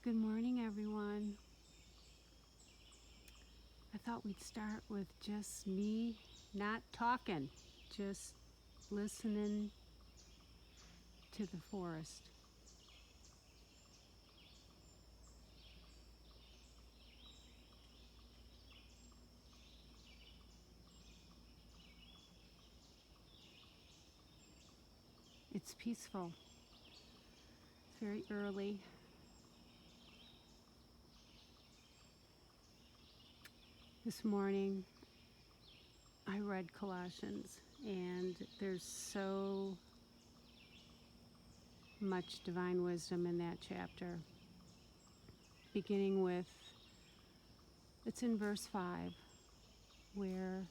Good morning, everyone. I thought we'd start with just me not talking, just listening to the forest. It's peaceful. It's very early. This morning, I read Colossians, and there's so much divine wisdom in that chapter. Beginning with, it's in verse 5, where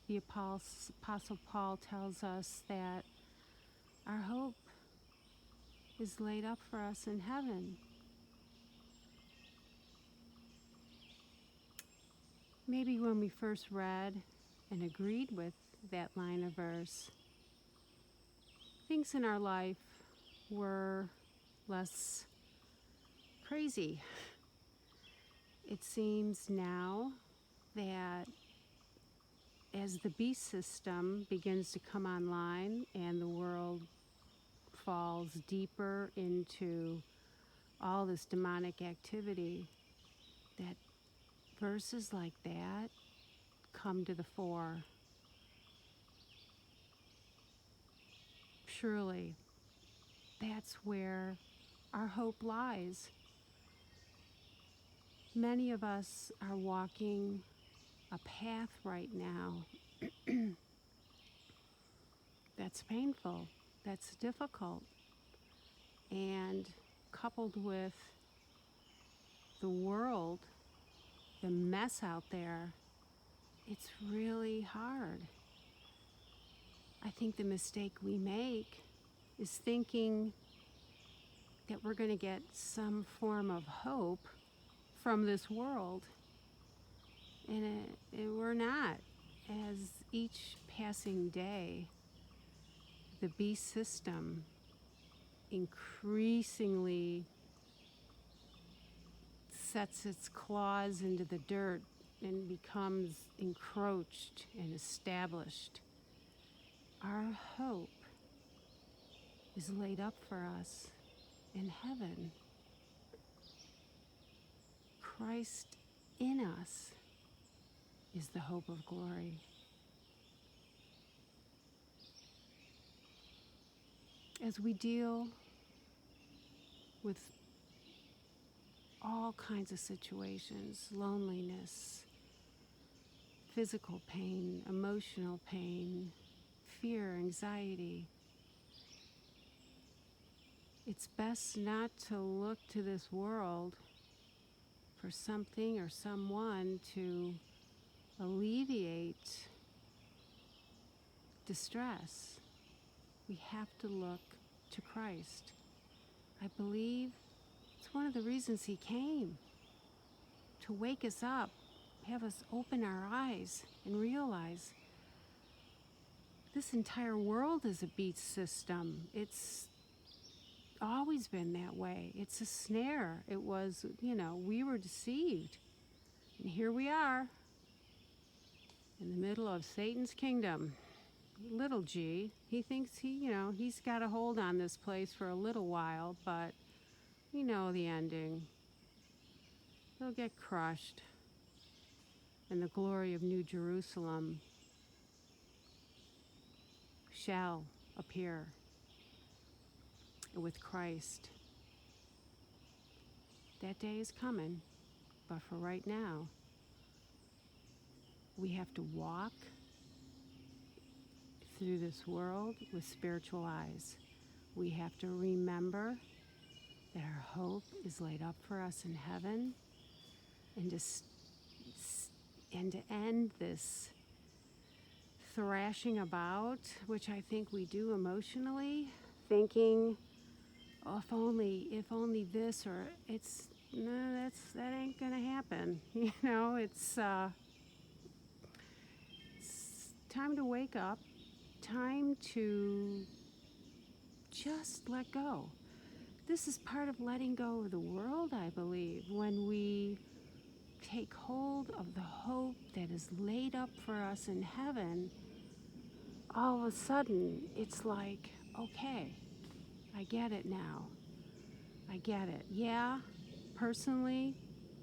the Apostle Paul tells us that our hope is laid up for us in heaven. Maybe when we first read and agreed with that line of verse, things in our life were less crazy. It seems now that as the beast system begins to come online and the world falls deeper into all this demonic activity, that verses like that come to the fore. Surely, that's where our hope lies. Many of us are walking a path right now that's painful, that's difficult, and coupled with the world, the mess out there, it's really hard. I think the mistake we make is thinking that we're going to get some form of hope from this world, and we're not. As each passing day, the beast system increasingly sets its claws into the dirt and becomes encroached and established. Our hope is laid up for us in heaven. Christ in us is the hope of glory. As we deal with all kinds of situations, loneliness, physical pain, emotional pain, fear, anxiety, it's best not to look to this world for something or someone to alleviate distress. We have to look to Christ. I believe it's one of the reasons He came, to wake us up, have us open our eyes and realize this entire world is a beast system. It's always been that way. It's a snare. It was, we were deceived. And here we are in the middle of Satan's kingdom. Little g. He thinks he's got a hold on this place for a little while, but we know the ending. He'll get crushed, and the glory of New Jerusalem shall appear with Christ. That day is coming, but for right now, we have to walk through this world with spiritual eyes. We have to remember that our hope is laid up for us in heaven, and to end this thrashing about, which I think we do emotionally, thinking, oh, if only this, or that ain't gonna happen. It's time to wake up, time to just let go. This is part of letting go of the world, I believe, when we take hold of the hope that is laid up for us in heaven. All of a sudden, it's like, okay, I get it now. I get it. Yeah, personally,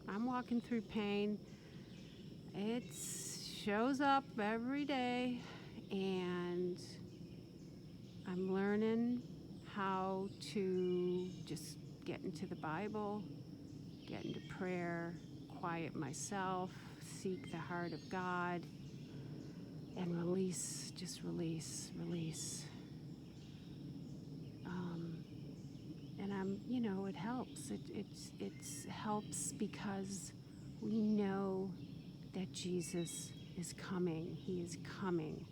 I'm walking through pain. It shows up every day, and I'm learning how to just get into the Bible, get into prayer, quiet myself, seek the heart of God, and release, just release. And it helps. It helps because we know that Jesus is coming. He is coming.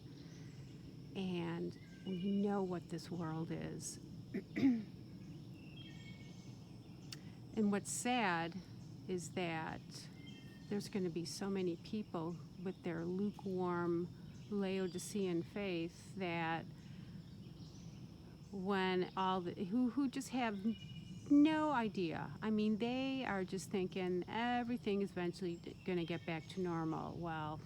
And we know what this world is. And what's sad is that there's going to be so many people with their lukewarm Laodicean faith that when who just have no idea. I mean, they are just thinking everything is eventually going to get back to normal. Well,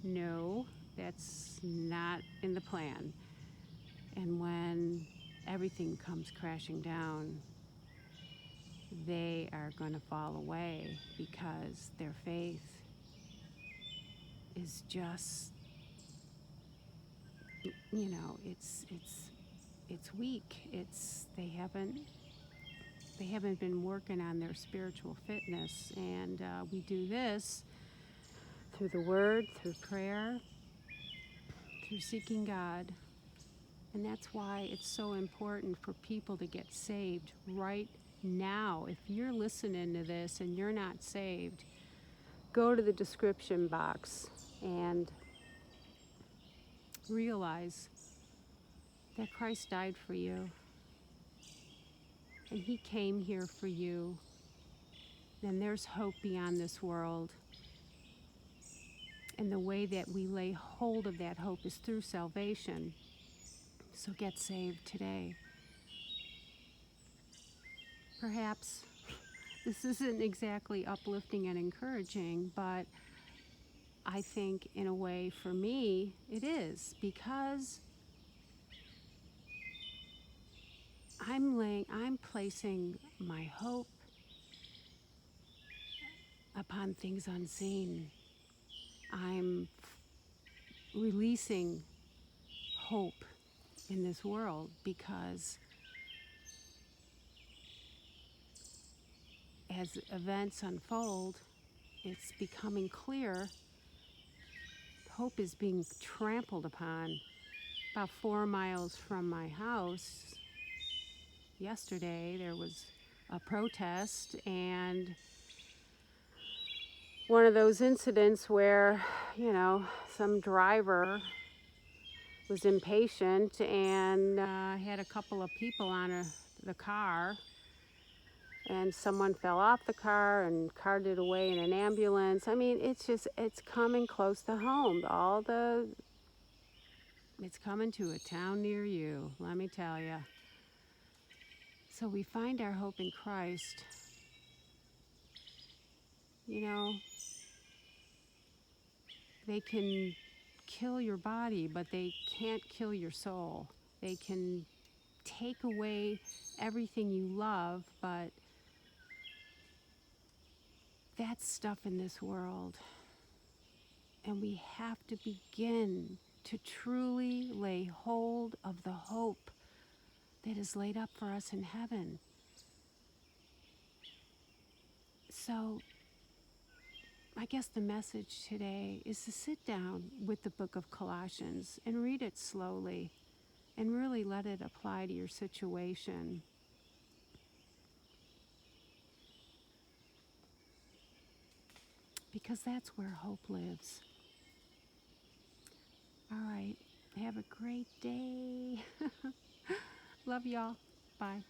no, that's not in the plan. And when everything comes crashing down, they are going to fall away because their faith is just, it's weak. They haven't been working on their spiritual fitness, and we do this through the Word, through prayer, through seeking God. And that's why it's so important for people to get saved right now. If you're listening to this and you're not saved, go to the description box and realize that Christ died for you, and He came here for you. And there's hope beyond this world. And the way that we lay hold of that hope is through salvation. So get saved today. Perhaps this isn't exactly uplifting and encouraging, but I think in a way for me it is, because I'm placing my hope upon things unseen. I'm releasing hope in this world because as events unfold, it's becoming clear hope is being trampled upon. About 4 miles from my house, yesterday there was a protest, and one of those incidents where, some driver was impatient and had a couple of people on the car, and someone fell off the car and carted away in an ambulance. I mean, it's coming close to home. It's coming to a town near you, let me tell you. So we find our hope in Christ. They can kill your body, but they can't kill your soul. They can take away everything you love, but that's stuff in this world. And we have to begin to truly lay hold of the hope that is laid up for us in heaven. So I guess the message today is to sit down with the book of Colossians and read it slowly and really let it apply to your situation. Because that's where hope lives. All right. Have a great day. Love y'all. Bye.